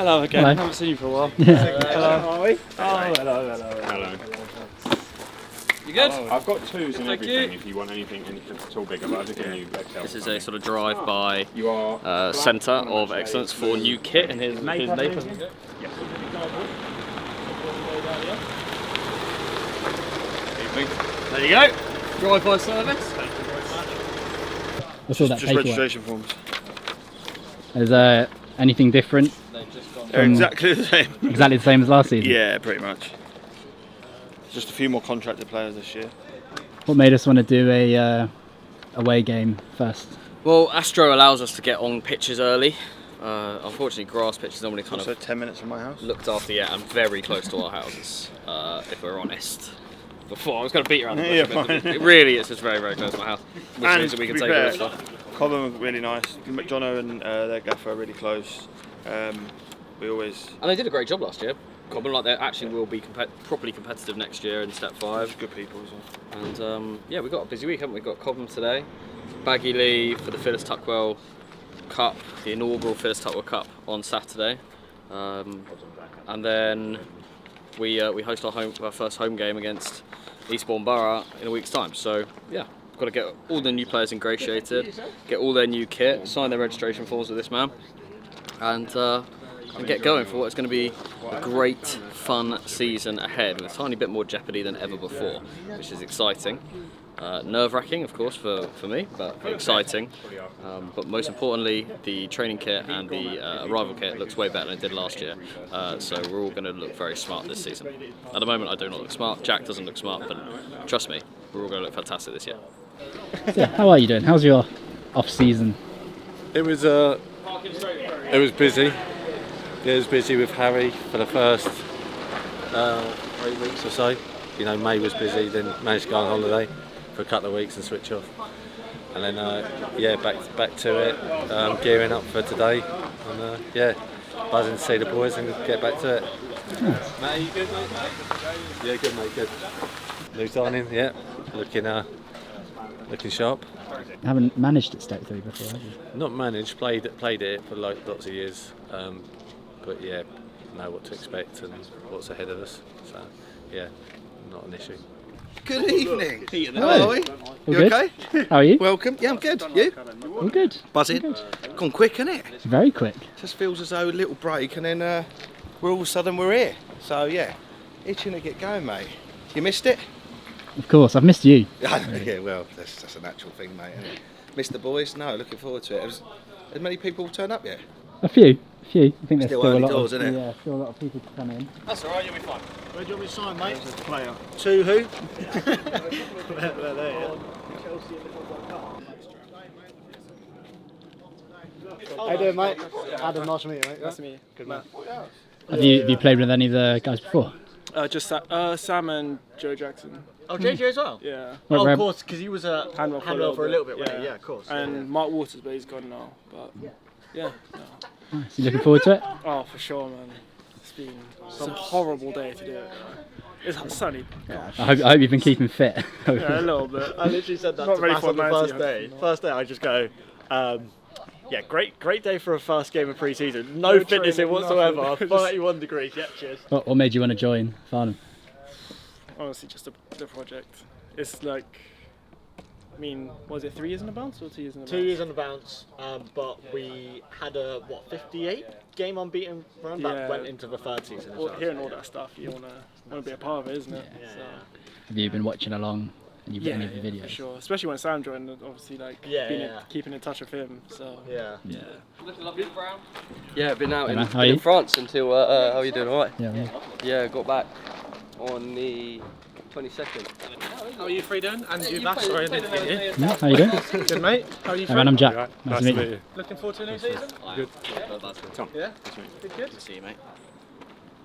Hello again. Hello. I haven't seen you for a while. Hello. Are we? Oh, hello. You good? I've got twos and Thank everything you. if you want anything at all bigger, but I've given you XL. This is a sort of drive-by You are centre of excellence for new kit and his Nathan. Yes. There you go. Drive-by service. What's all that Just paperwork? registration forms. Is there anything different? They're exactly the same. Exactly the same as last season? Yeah, pretty much. Just a few more contracted players this year. What made us want to do a away game first? Well, Astro allows us to get on pitches early. Unfortunately, grass pitches normally kind Also of 10 minutes from my house. looked after, and very close to our houses, if we're honest. Before I was going to beat around the bush Yeah, a bit, but fine. it really is just very, very close to my house, which And means that we to can be take all fair, this stuff. Cobham are really nice. Jono and their gaffer are really close. We always And they did a great job last year. Cobham, like, they actually will be properly competitive next year in Step 5. good people as well. And yeah, we've got a busy week, haven't we? We've got Cobham today, Baggy Lee for the Phyllis Tuckwell Cup, the inaugural Phyllis Tuckwell Cup on Saturday. And then we host our first home game against Eastbourne Borough in a week's time. So yeah, got to get all the new players ingratiated, get all their new kit, sign their registration forms with this man, and get going for what's going to be a great, fun season ahead with a tiny bit more jeopardy than ever before, which is exciting. Nerve-wracking, of course, for me, but exciting. But most importantly, the training kit and the arrival kit looks way better than it did last year. So we're all going to look very smart this season. At the moment, I do not look smart. Jack doesn't look smart, but trust me, we're all going to look fantastic this year. Yeah, how are you doing? How's your off-season? It was busy. It was busy with Harry for the first 3 weeks or so. You know, May was busy, then managed to go on holiday for a couple of weeks and switch off. And then, back to it, gearing up for today. And buzzing to see the boys and get back to it. Matt, are you good, mate? Yeah, good, mate, good. New signing, yeah, looking sharp. You haven't managed at Step 3 before, have you? Not managed, played it for like lots of years, but yeah, know what to expect and what's ahead of us. So yeah, not an issue. Good evening. Hello. How are we? All You good? okay? How are you? Welcome. Yeah, I'm good. You? All good. Buzzing. All good. Gone quick, isn't it? Very quick. Just feels as though a little break and then we're all of a sudden we're here. So yeah, itching to get going, mate. You missed it? Of course, I've missed you. Yeah, well, that's a natural thing, mate, isn't it? Missed the boys? No, looking forward to it. Has many people turned up yet? A few. I think there's Still still a early lot doors, of, isn't it? yeah, still a lot of people to come in. That's all right, you'll be fine. Where do you want me to sign, mate? Player. To who? How you doing, mate? Adam, nice to meet you, mate. Nice to meet you. Good man. Have you played with any of the guys before? Just Sam and Joe Jackson. Oh, JJ as well? Yeah. Where- Oh, where- of course, because he was a Hanwell Hanwell for a little bit, wasn't he? Yeah, of course. And Mark Waters, but he's gone now. But yeah. No. Nice. You looking forward to it? Oh, for sure, man. It's been some horrible day to do it. It's sunny. I hope you've been keeping fit. Yeah, a little bit. I literally said that Not to ready Bass for on the Man first City. day. First day, I just go, yeah, great day for a first game of pre-season. No fitness in training, whatsoever. nothing. 31 degrees. Yeah, cheers. What made you want to join Farnham? Honestly, just the project. It's like, I mean, was it 3 years in advance or 2 years in advance? 2 years on the bounce, but we had a 58 game unbeaten run that Yeah. went into the third season. As well. Hearing all that stuff, you wanna be a part of it, isn't it? Yeah. So, Have you been watching along and you've got any of the videos? for sure. Especially when Sam joined, obviously, like keeping in touch with him. So Yeah. Looking lovely, Brown. Yeah, been out Hey, man, how are you? in France until, how are you doing, alright? Yeah. Yeah, got back on the 22nd. how are you, free doing? And you, Bass? Sorry, I didn't meet you. Yeah, how you doing? Good, mate. How are you, Hey man, I'm Jack. Nice to meet you. Looking forward to a new season? Good. Tom. Yeah. Good. Good to see you, mate.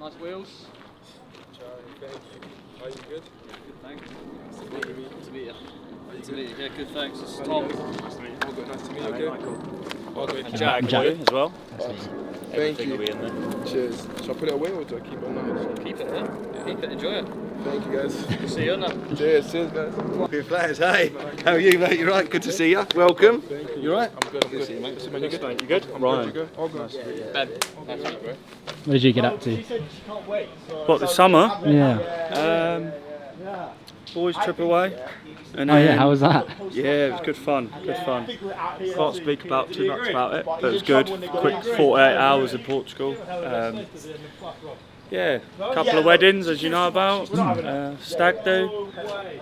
Nice wheels. Are you good? Thanks. Nice to meet you. Good to meet you. Yeah, good, thanks. This is Tom. Nice to meet you. Nice to meet you. Michael. And Jack. And Jack. as well. Thank you. Will be in there. Cheers. Shall I put it away or do I keep it on now? Keep it, yeah. Keep it, enjoy it. Thank you, guys. See you now. Cheers, guys. Good players, hey. How are you, mate? You right? Good to see you. Welcome. You right? I'm good. Good to see you, mate. You good? You good? I'm Ryan. good. You good? All good. Ben, nice to meet you, bro. What did you get up to? What, this summer? Yeah. Boys trip away. And Oh yeah, how was that? Yeah, it was good fun. Good fun. Can't speak about too much about it, but it was good. Quick 48 hours in Portugal. Yeah, a couple of weddings, as you know about. Stag do,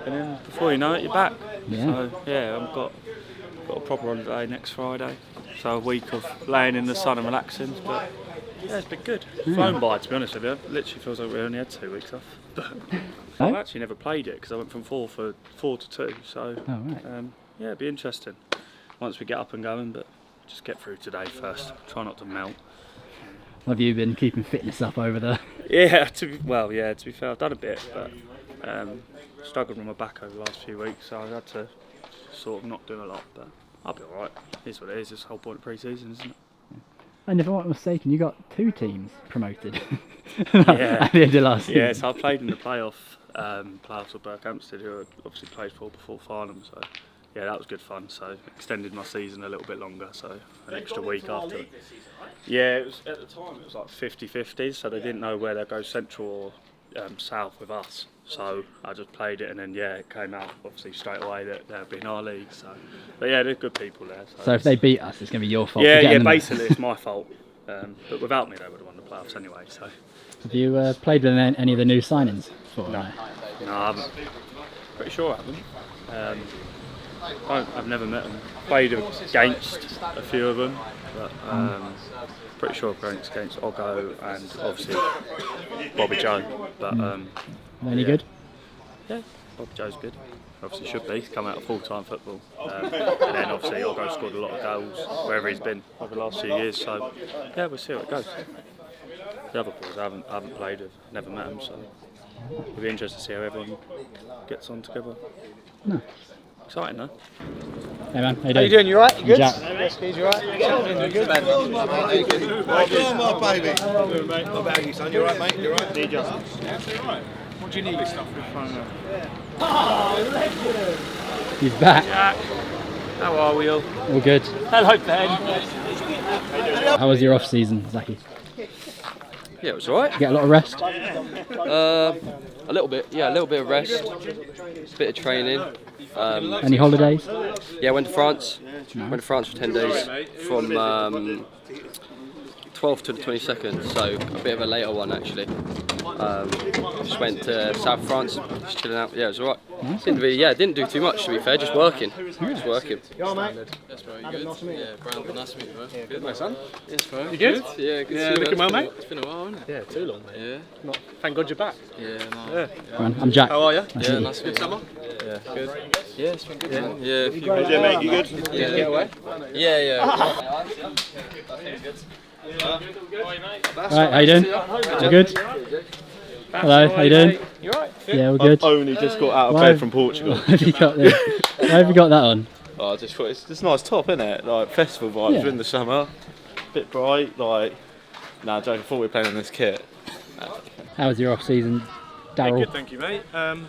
and then before you know it, you're back. Yeah. So yeah, I've got a proper holiday next Friday. So a week of laying in the sun and relaxing. But yeah, it's been good. Flown by, to be honest with you. It literally feels like we only had 2 weeks off. But I've actually never played it because I went from 4 to 2. So Oh, right. yeah, it'd be interesting once we get up and going. But just get through today first. Try not to melt. Have you been keeping fitness up over there? Yeah, to be fair, I've done a bit, but struggled with my back over the last few weeks, so I had to sort of not do a lot. But I'll be alright. It's what it is. It's the whole point of pre-season, isn't it? And if I'm not mistaken, you got 2 teams promoted Yeah. at the end of last season. Yeah, so I played in the playoffs with Berkhamsted, who I obviously played for before Farnham. So yeah, that was good fun. So extended my season a little bit longer, so an extra week after. Yeah, it was, at the time it was like 50-50, so they didn't know where they'd go central or south with us. So I just played it, and then yeah, it came out obviously straight away that they'd be in our league. So, but yeah, they're good people there. So if they beat us, it's going to be your fault. Yeah, for getting yeah, them there. basically it's my fault. But without me, they would have won the playoffs anyway. So Have you played with any of the new signings? no, I haven't. Pretty sure I haven't. I've never met them. Played against a few of them, but pretty sure I've played against Oggo and obviously Bobby Joe. But Any yeah. good? Yeah, Bobby Joe's good. Obviously should be. He's come out of full-time football. And then obviously Oggo scored a lot of goals wherever he's been over the last few years. So yeah, we'll see how it goes. The other boys I haven't played with, never met them, so it'll be interesting to see how everyone gets on together. No. Exciting, though. Hey man, how you doing? How you doing? You right? You good? Jack. Yes, you right? You good? Well, my baby. What about you, son? You right, mate? You right? Need you. What do you need? Stuff He's back. Jack, how are we all? All good. Hello, Ben. How was your off season, Zachy? Yeah, it was alright. Get a lot of rest? A little bit, yeah, a little bit of rest, a bit of training. Any holidays? Yeah, went to France. Went to France for 10 days from 12th to the 22nd, so a bit of a later one actually. Just went to South France, just chilling out. Yeah, it was alright. Didn't do too much to be fair, just working. Just working. That's very good. Yeah, Brandon, nice to meet you, bro. Good, my son. Yes, bro. You good? Yeah, good to see you. Looking well, mate. It's been a while, hasn't it? Yeah, too long, mate. Yeah. Thank God you're back. Yeah, no. I'm Jack. How are you? Yeah, nice to meet you. Summer? Yeah, good. Yeah, it's been good, man. Yeah, a few Yeah, mate, you good? Yeah. Get away? Yeah. Alright, how you doing? You good? Hello, how you doing? You alright? Yeah, we're good. Only just got out of Why- bed from Portugal. What have you got there? Why have you got that on? Oh, I just thought it's a nice top, isn't it? Like festival vibes Yeah. in the summer. Bit bright, like. Nah, Joe, I thought we were playing in this kit. How was your off season, Daryl? Good, thank you, mate. It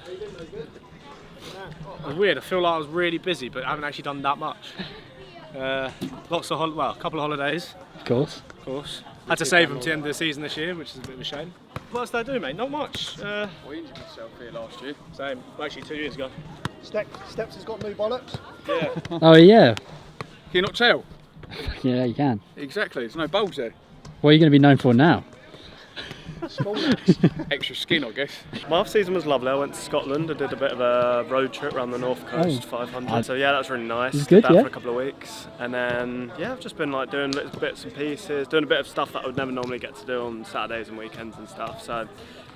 was weird. I feel like I was really busy, but I haven't actually done that much. Lots of a couple of holidays, Of course. of course. Had to save them to the end of the season this year, which is a bit of a shame. What else did I do, mate? Not much. We injured yourself here last year. Same. Well, actually, 2 years ago. Steps has got new bollocks. Yeah. Oh yeah. Can you not tell? Yeah, you can. Exactly. There's no bulbs there. What are you going to be known for now? Extra skin, I guess. My off season was lovely. I went to Scotland. I did a bit of a road trip around the North Coast, 500. So yeah, that was really nice. It's good, did that yeah. for a couple of weeks, and then yeah, I've just been like doing little bits and pieces, doing a bit of stuff that I would never normally get to do on Saturdays and weekends and stuff. So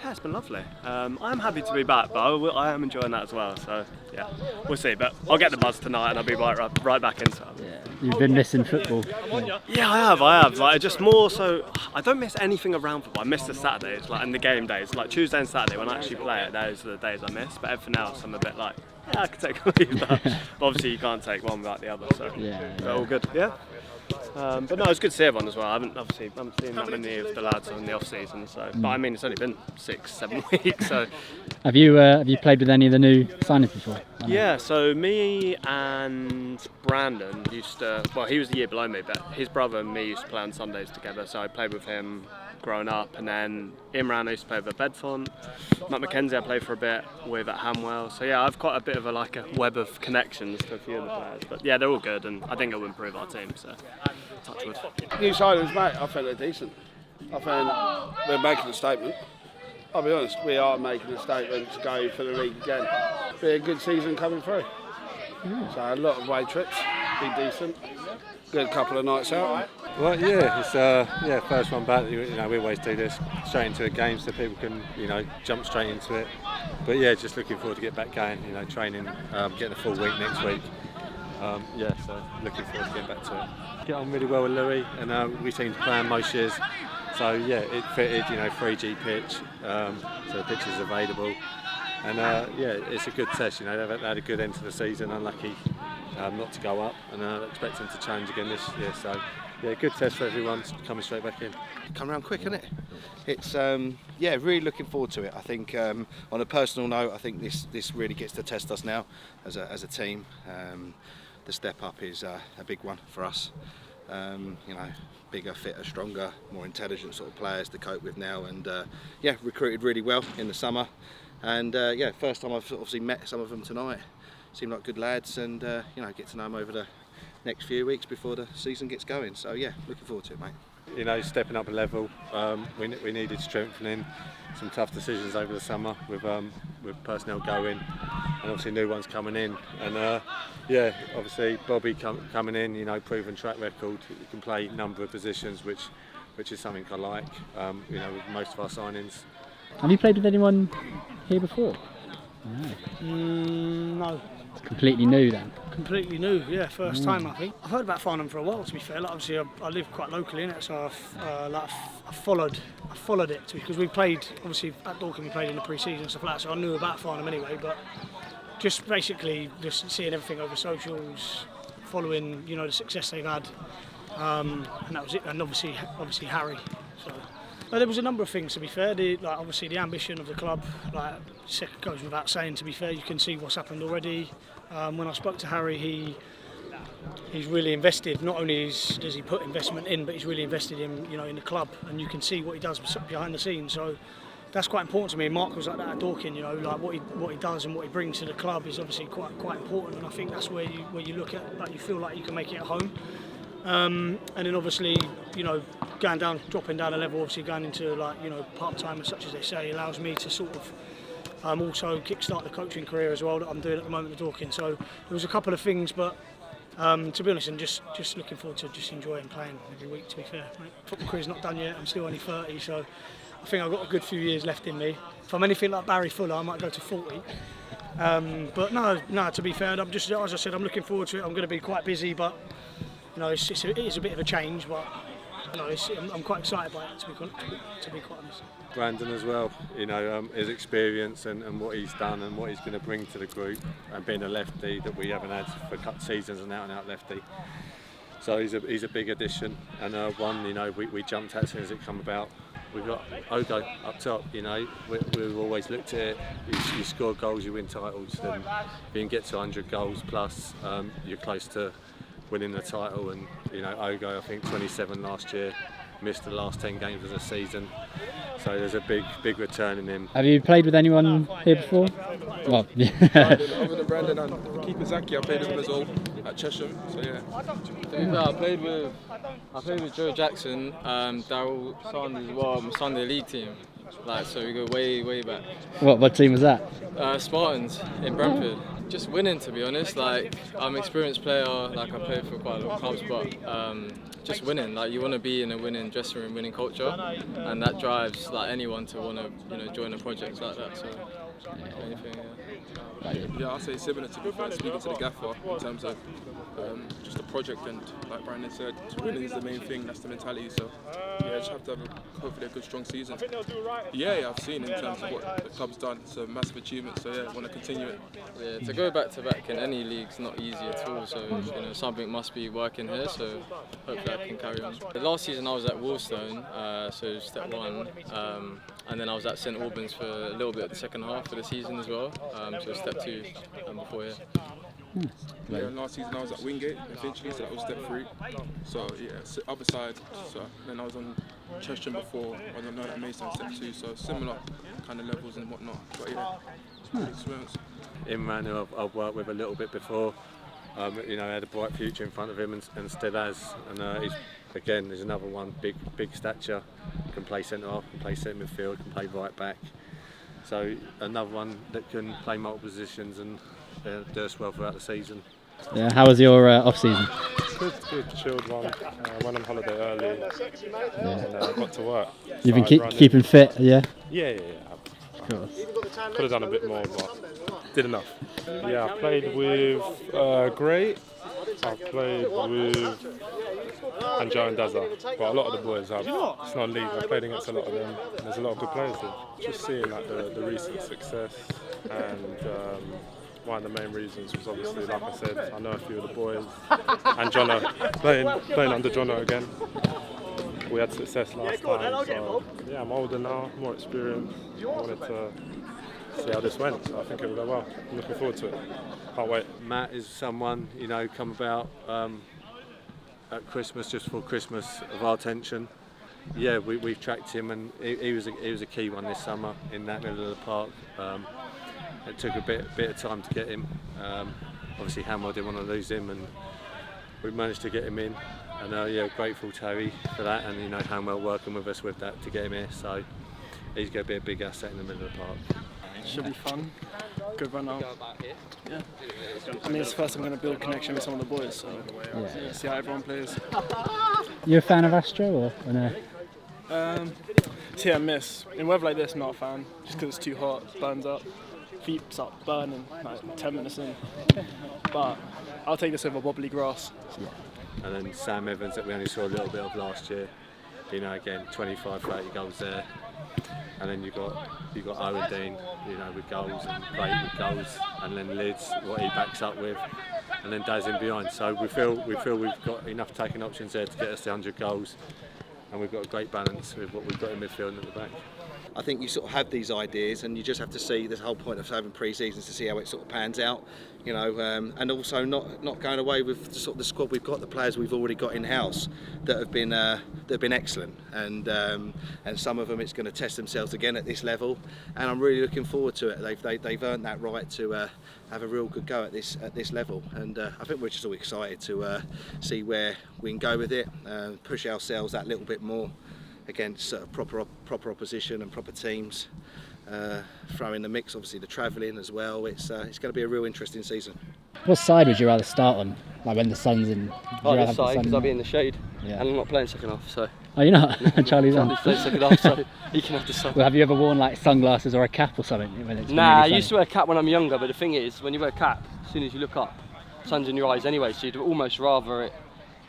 yeah, it's been lovely. I'm happy to be back, but I am enjoying that as well. So yeah, we'll see. But I'll get the buzz tonight, and I'll be right back into it. Yeah. You've been missing football. Yeah, I have. Like, just more so, I don't miss anything around football. I miss the Saturdays, like, and the game days. Like Tuesday and Saturday when I actually play it, those are the days I miss. But everything else, I'm a bit like, yeah, I can take or leave that. But obviously, you can't take one without the other. So Yeah. all good. Yeah. But no, it's good to see everyone as well. I haven't seen that many of the lads in the off season, so. But I mean, it's only been 6-7 weeks, so. Have you played with any of the new signings before? Yeah, so me and Brandon used to. Well, he was the year below me, but his brother and me used to play on Sundays together. So I played with him growing up, and then Imran I used to play with at Bedfont. Matt McKenzie I played for a bit with at Hamwell. So yeah, I've quite a bit of a web of connections to a few of the players. But yeah, they're all good, and I think it will improve our team. So touch wood. New signings, mate. I think they're decent. I think we're making a statement. I'll be honest, we are making a statement to go for the league again. Be a good season coming through. So a lot of away trips, be decent. Good couple of nights out. Well, yeah, it's first one back. We always do this straight into a game so people can jump straight into it. But yeah, just looking forward to get back going. Training, getting a full week next week. So looking forward to getting back to it. Get on really well with Louis, and we seem to play him most years. So yeah, it fitted. 3G pitch, so the pitch is available, and it's a good test. They've had a good end to the season. Unlucky not to go up, and expect them to challenge again this year. So yeah, good test for everyone coming straight back in. Come around quick, isn't it? It's really looking forward to it. I think on a personal note, I think this really gets to test us now as a team. The step up is a big one for us. Bigger, fitter, stronger, more intelligent sort of players to cope with now, and recruited really well in the summer, and first time I've obviously met some of them tonight. Seem like good lads, and get to know them over the next few weeks before the season gets going. So yeah, looking forward to it, mate. Stepping up a level. We needed strengthening. Some tough decisions over the summer with personnel going, and obviously new ones coming in. And obviously Bobby coming in. Proven track record. He can play a number of positions, which is something I like. With most of our signings. Have you played with anyone here before? No. Completely new then? Completely new, yeah, first time I think. I've heard about Farnham for a while, to be fair. Obviously I live quite locally in it, so I followed it because we played, obviously at Dorking we played in the pre-season and stuff like that, so I knew about Farnham anyway, but just basically just seeing everything over socials, following the success they've had, and that was it. And obviously Harry. So. There was a number of things, to be fair. Obviously the ambition of the club, goes without saying. To be fair, you can see what's happened already. When I spoke to Harry, he's really invested. Not only does he put investment in, but he's really invested in the club, and you can see what he does behind the scenes. So that's quite important to me. Mark was like that at Dorking. What he does and what he brings to the club is obviously quite important. And I think that's where you look at, you feel like you can make it at home. And then obviously, dropping down a level, obviously going into part-time, such as they say, allows me to sort of also kickstart the coaching career as well that I'm doing at the moment at Dorking. So there was a couple of things, but to be honest, I'm just looking forward to just enjoying playing every week. To be fair, mate. Football career's not done yet. I'm still only 30, so I think I've got a good few years left in me. If I'm anything like Barry Fuller, I might go to 40. But no. To be fair, I'm just, as I said, I'm looking forward to it. I'm going to be quite busy, but. It is a bit of a change, but I'm quite excited by it, to be quite honest. Brandon as well, his experience and what he's done and what he's going to bring to the group, and being a lefty that we haven't had for cut seasons, an out-and-out lefty. So he's a big addition, and one we jumped at as soon as it come about. We've got Ogo up top. We've always looked at it. You score goals, you win titles, and if you can get to 100 goals plus, you're close to winning the title. And Ogo, I think 27 last year, missed the last 10 games of the season, so there's a big return in him. Have you played with anyone here before? Well, Other than Brandon and keeper Zaki, I played with him as well at Chesham, so yeah. I played with Joe Jackson, Daryl Sanders as well, my Sunday league team. So we go way back. What team was that? Spartans in Brentford. Just winning, to be honest. I'm an experienced player. I played for quite a lot of clubs, but just winning. You want to be in a winning dressing room, winning culture, and that drives anyone to want to join a project like that. So anything. Yeah, I'd say similar, to be fair, speaking to the gaffer in terms of just the project, and like Brandon said, winning is the main thing, that's the mentality, so yeah, just have to have hopefully a good strong season. Yeah, I've seen in terms of what the club's done, it's a massive achievement, so yeah, I want to continue it. Yeah, to go back to back in any league's not easy at all. So you know, something must be working here. So hopefully I can carry on. Last season I was at Woolstone, so step 1, and then I was at St Albans for a little bit of the second half of the season as well. So step 2 before here. Yeah, last season I was at Wingate eventually, so that was step 3. So yeah, other side. So then I was on Cheshire before, I don't know that Mason step 2. So similar kind of levels and whatnot. But yeah, it's a good experience. Imran, who I've worked with a little bit before, you know, had a bright future in front of him and still has. And he's again, there's another one, big stature, can play centre half, can play centre midfield, can play right back. So another one that can play multiple positions and do us well throughout the season. Yeah, how was your off-season? Good, chilled one. Went on holiday early and got to work. You've been keeping fit, yeah? Yeah. Cool. Could have done a bit more, but did enough. Yeah, I played with Gray. I played with and Joe and Dazza, but a lot of the boys have. It's not league. I played against a lot of them. And there's a lot of good players there. Just seeing like the recent success and. One of the main reasons was obviously, like I said, I know a few of the boys and Jono, playing under Jono again. We had success last time, so yeah, I'm older now, more experienced. I wanted to see how this went, so I think it will go well. I'm looking forward to it. Can't wait. Matt is someone, you know, come about at Christmas, just before Christmas, of our attention. Yeah, we've tracked him, and he was a key one this summer in that middle of the park. It took a bit of time to get him. Obviously Hamwell didn't want to lose him, and we managed to get him in. And yeah, grateful to Harry for that, and you know, Hamwell working with us with that to get him here. So he's going to be a big asset in the middle of the park. Should be fun. Good run out. Yeah. I mean, it's the first I'm going to build a connection with some of the boys, so yeah, see how everyone plays. You a fan of Astro or no? It's hit and miss. In weather like this, not a fan, just because it's too hot, burns up. Feet start burning like 10 minutes in. But I'll take this over wobbly grass. And then Sam Evans, that we only saw a little bit of last year. You know, again, 25, 30 goals there. And then you got Owen Dean, you know, with goals and Craig with goals, and then Lids, what he backs up with, and then Daz in behind. So we feel we've got enough taking options there to get us to 100 goals, and we've got a great balance with what we've got in midfield and at the back. I think you sort of have these ideas, and you just have to see the whole point of having pre-seasons to see how it sort of pans out, you know, and also not going away with sort of the squad we've got, the players we've already got in house that have been excellent, and some of them it's going to test themselves again at this level, and I'm really looking forward to it. They've earned that right to have a real good go at this level, and I think we're just all excited to see where we can go with it, push ourselves that little bit more against proper opposition and proper teams. Throw in the mix, obviously the travelling as well. It's going to be a real interesting season. What side would you rather start on? Like when the sun's in? This side, because I'll be in the shade, yeah. And I'm not playing second half, so. Oh, you're not? Charlie's on. Charlie's playing second half, so he can have the sun. Well, have you ever worn like sunglasses or a cap or something? When it's nah, really I used to wear a cap when I'm younger, but the thing is, when you wear a cap, as soon as you look up, the sun's in your eyes anyway, so you'd almost rather it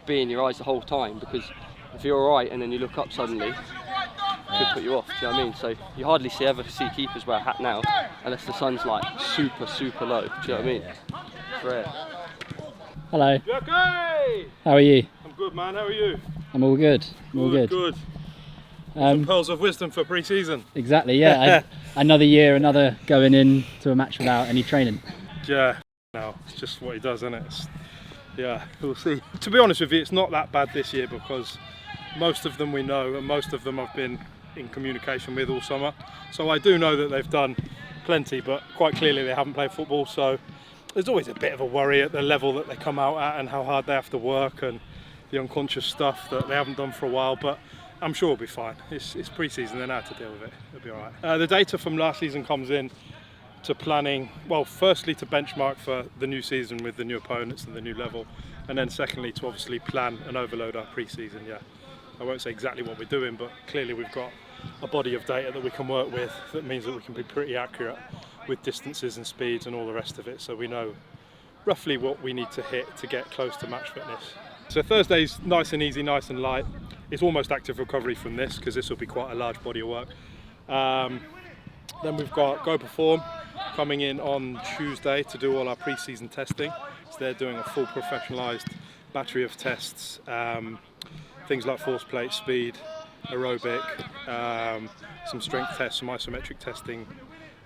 be in your eyes the whole time, because if you're alright and then you look up suddenly, it could put you off, do you know what I mean? So you hardly ever see keepers wear a hat now, unless the sun's like super low, do you know what I mean? It's rare. Hello. You okay? How are you? I'm good, man. How are you? I'm all good. Good. Some pearls of wisdom for pre-season. Exactly, yeah. Another year, another going in to a match without any training. Yeah, no, it's just what he does, isn't it? Yeah, we'll see. To be honest with you, it's not that bad this year because most of them we know, and most of them I've been in communication with all summer. So I do know that they've done plenty, but quite clearly they haven't played football. So there's always a bit of a worry at the level that they come out at and how hard they have to work and the unconscious stuff that they haven't done for a while. But I'm sure it'll be fine. It's pre-season, they know how to deal with it. It'll be all right. The data from last season comes in to planning, well, firstly to benchmark for the new season with the new opponents and the new level, and then secondly to obviously plan and overload our pre-season. Yeah, I won't say exactly what we're doing, but clearly we've got a body of data that we can work with that means that we can be pretty accurate with distances and speeds and all the rest of it, so we know roughly what we need to hit to get close to match fitness. So Thursday's nice and easy, nice and light. It's almost active recovery from this because this will be quite a large body of work. Then we've got Go Perform, coming in on Tuesday to do all our pre-season testing. So they're doing a full professionalised battery of tests, things like force plate, speed, aerobic, some strength tests, some isometric testing,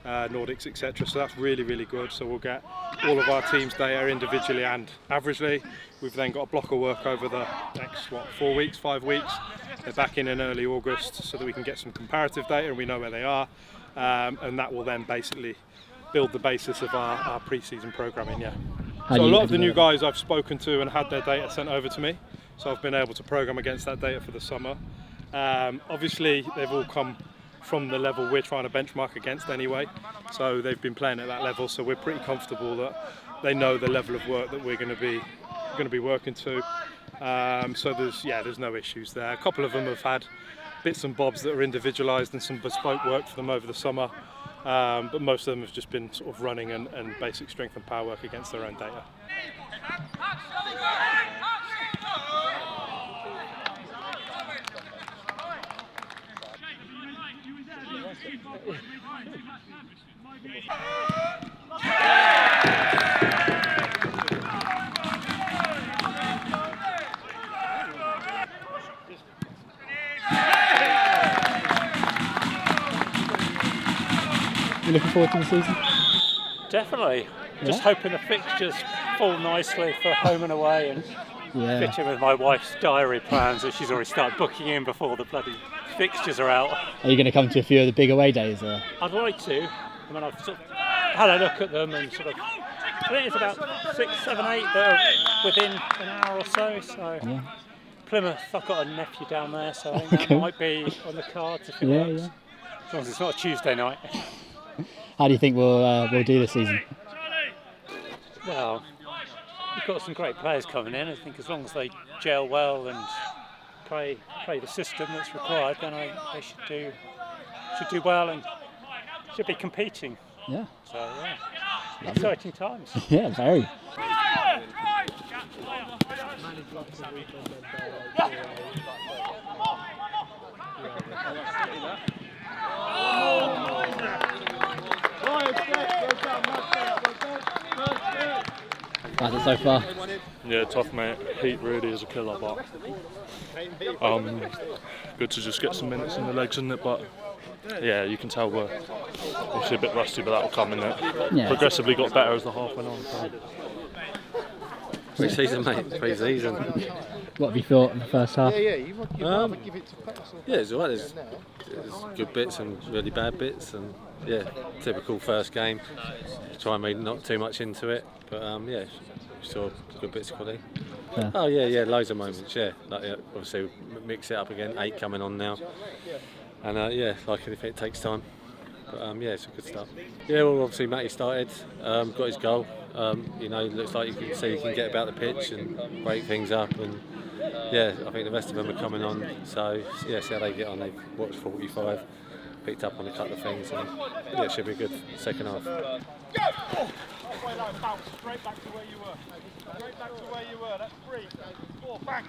Nordics, etc. So that's really, really good. So we'll get all of our team's data individually and averagely. We've then got a block of work over the next 4 weeks, 5 weeks. They're back in early August so that we can get some comparative data and we know where they are, and that will then basically build the basis of our pre-season programming. Yeah. So a lot of the new guys I've spoken to and had their data sent over to me, so I've been able to program against that data for the summer. Obviously they've all come from the level we're trying to benchmark against anyway, so they've been playing at that level, so we're pretty comfortable that they know the level of work that we're going to be working to. So there's no issues there. A couple of them have had bits and bobs that are individualised and some bespoke work for them over the summer, but most of them have just been sort of running and basic strength and power work against their own data. You looking forward to the season? Definitely. Just hoping the fixtures fall nicely for home and away, and fitting with my wife's diary plans that she's already started booking in before the bloody fixtures are out. Are you going to come to a few of the big away days? Or? I'd like to. I mean, I've sort of had a look at them and sort of, I think it's about 6, 7, 8 that are within an hour or so. So Plymouth, I've got a nephew down there, so I think that might be on the cards if it works. Yeah. As long as it's not a Tuesday night. How do you think we'll do this season? Well, we've got some great players coming in. I think as long as they gel well and play the system that's required, then they should do well and should be competing. Yeah. So exciting times. Yeah, very. How's it so far? Yeah, tough mate. Heat really is a killer, but good to just get some minutes in the legs, isn't it? But yeah, you can tell we're obviously a bit rusty, but that'll come in it. Yeah. Progressively got better as the half went on. So. Pre-season, mate. Pre-season. What have you thought of the first half? Yeah, it's alright. There's good bits and really bad bits, and typical first game. Try and read not too much into it, but saw good bits of quality. Yeah. Oh yeah, loads of moments. Yeah, obviously mix it up again. 8 coming on now, and like if it takes time, but it's a good start. Yeah, well obviously Matty started, got his goal. Looks like you can see he can get about the pitch and break things up, and I think the rest of them are coming on. So see how they get on. They've watched 45, picked up on a couple of things, and it should be a good second half. Straight back to where you were. Straight back to where you were. That's 3, 4, bang.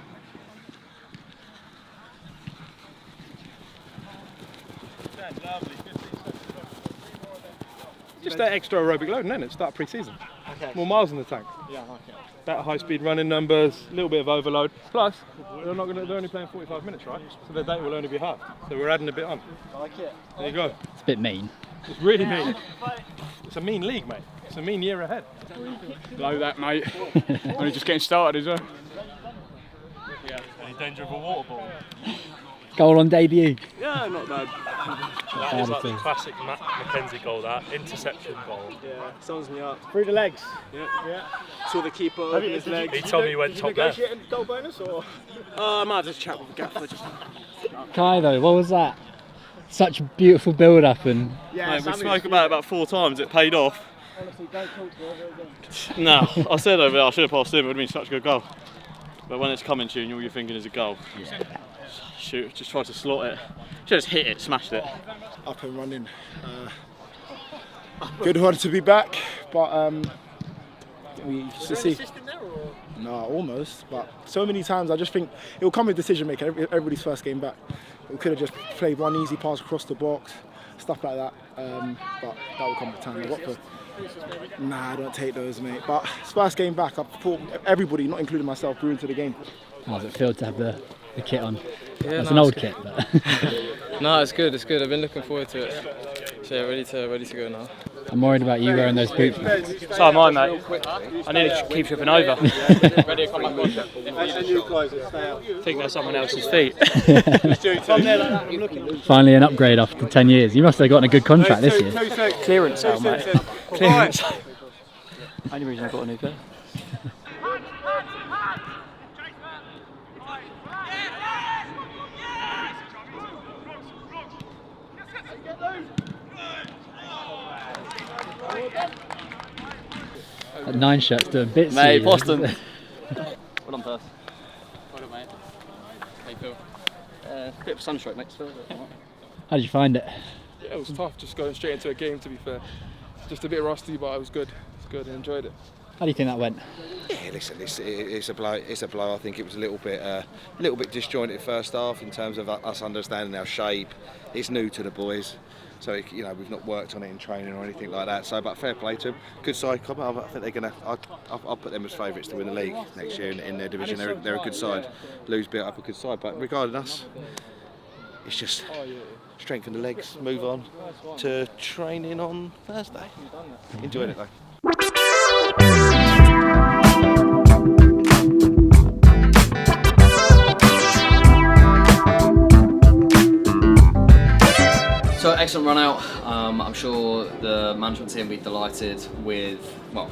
Lovely. Just that extra aerobic load, and then start pre-season. Okay. More miles in the tank. Yeah, I like it. Better high-speed running numbers, a little bit of overload. Plus, they're only playing 45 minutes, right? So their data will only be half. So we're adding a bit on. I like it. There you go. It's a bit mean. It's really mean. It's a mean league, mate. It's a mean year ahead. Blow that, mate. Only just getting started, is it? Yeah. Any danger of a water ball? Goal on debut. Yeah, not bad. That is like the classic Matt Mackenzie goal, that interception goal. Yeah, sums me up. Through the legs. Yeah. Saw the keeper over his legs. He told me he went top left. Did you negotiate a goal bonus or? I might have to chat with the gaffer. Kai though, what was that? Such a beautiful build-up and. Yeah, we spoke about it about 4 times. It paid off. Honestly, don't talk to her again. No, I said over there I should have passed him. It would have been such a good goal. But when it's coming to you and all you're thinking is a goal, shoot, just try to slot it. Just hit it, smashed it. Up and running. Good one to be back, but we should see. No, almost. But so many times I just think it will come with decision making. Everybody's first game back. We could have just played one easy pass across the box. stuff like that. But that will come with time. Watford, nah, I don't take those, mate. But it's first game back. I thought everybody, not including myself, grew into the game. How does it feel to have the kit on? Yeah, It's an old kit, but no, it's good. It's good. I've been looking forward to it. So yeah, ready to go now. I'm worried about you wearing those boots, mate. So am I, mate. I nearly keep tripping over. I think that's someone else's feet. Finally an upgrade after 10 years. You must have gotten a good contract this year. Clearance sale, mate. Clearance. Only reason I got a new pair. That 9 shirt's doing bits. Mate, for you, Boston. isn't it? Well done, Perth. Well done, mate. How you feel? Bit of sunstroke, mate. How did you find it? Yeah, it was tough, just going straight into a game, to be fair. Just a bit rusty, but it was good. It's good, I enjoyed it. How do you think that went? Yeah, listen, it's a blow. It's a blow. I think it was a little bit disjointed first half in terms of us understanding our shape. It's new to the boys, so we've not worked on it in training or anything like that. So, but fair play to them. Good side. I think they're gonna. I'll put them as favourites to win the league next year in their division. They're a good side. Lou's built up a good side, but regarding us, it's just strengthen the legs, move on to training on Thursday. Enjoyed it though. So excellent run out. I'm sure the management team will be delighted with, well,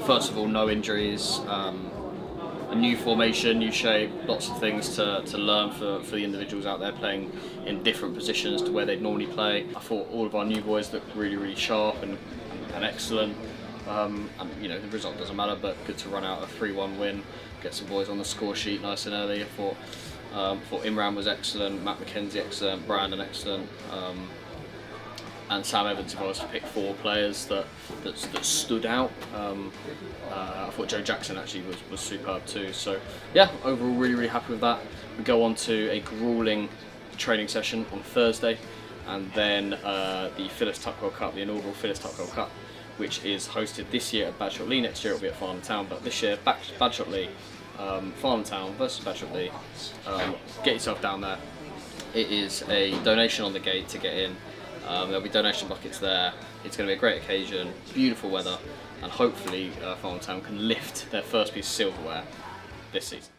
first of all, no injuries, a new formation, new shape, lots of things to learn for the individuals out there playing in different positions to where they'd normally play. I thought all of our new boys looked really, really sharp and excellent. And the result doesn't matter, but good to run out a 3-1 win, get some boys on the score sheet nice and early. I thought Imran was excellent, Matt McKenzie excellent, Brandon excellent, and Sam Evans, if I was to pick 4 players that stood out. I thought Joe Jackson actually was superb too. So yeah, overall really, really happy with that. We go on to a gruelling training session on Thursday, and then the Phyllis Tuckwell Cup, the inaugural Phyllis Tuckwell Cup, which is hosted this year at Badshot Lee. Next year it'll be at Farnham Town, but this year Badshot Lee, Farnham Town versus Badshot Lee. Get yourself down there. It is a donation on the gate to get in. There'll be donation buckets there. It's going to be a great occasion, beautiful weather, and hopefully Farnham Town can lift their first piece of silverware this season.